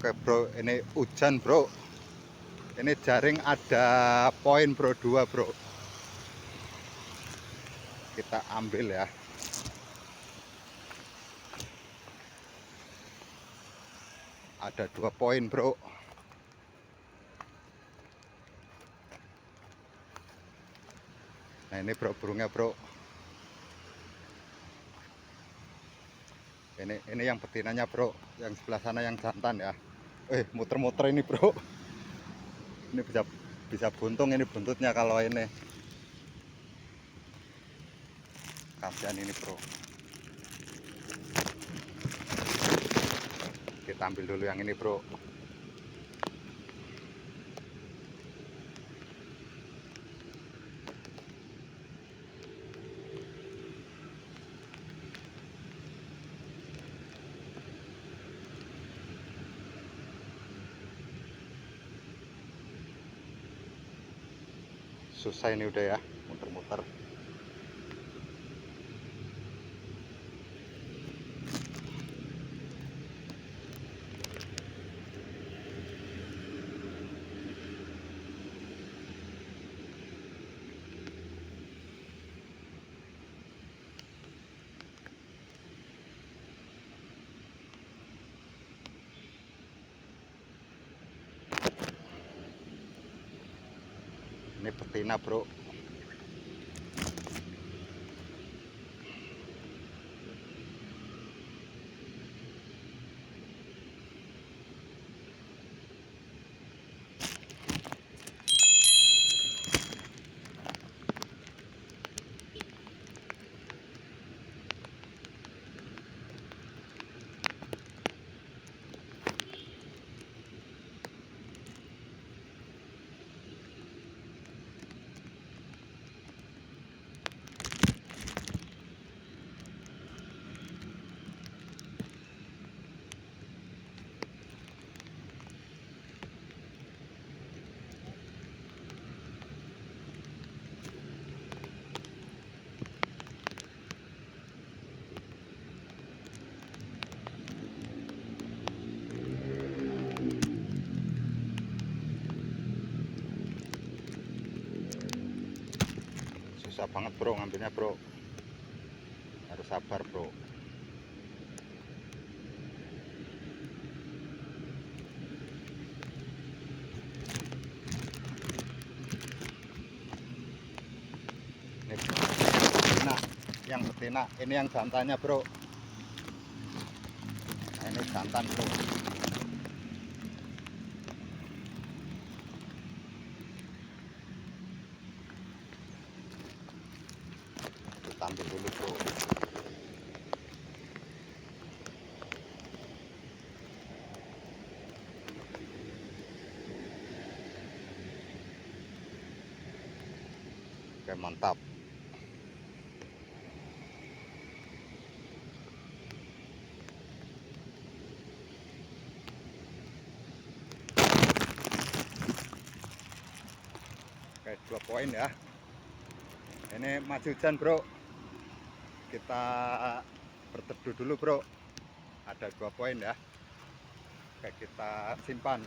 Oke bro, ini hujan bro. Ini jaring ada poin bro, 2 bro. Kita ambil ya. Ada 2 poin bro. Nah ini bro burungnya bro. Ini yang betinanya bro. Yang sebelah sana yang jantan ya. Muter-muter ini bro. Ini bisa buntung ini buntutnya kalau ini. Kasihan ini bro. Kita ambil dulu yang ini bro. Susah ini udah ya, muter-muter. Ini betina bro. Susah banget bro ngambilnya bro, harus sabar bro. Ini betina, yang betina, ini yang jantannya bro. Nah ini jantan bro. Kita ambil dulu bro. Oke mantap. Oke 2 poin ya. Ini maju hujan bro. Kita berteduh dulu bro. Ada 2 poin ya. Oke kita simpan.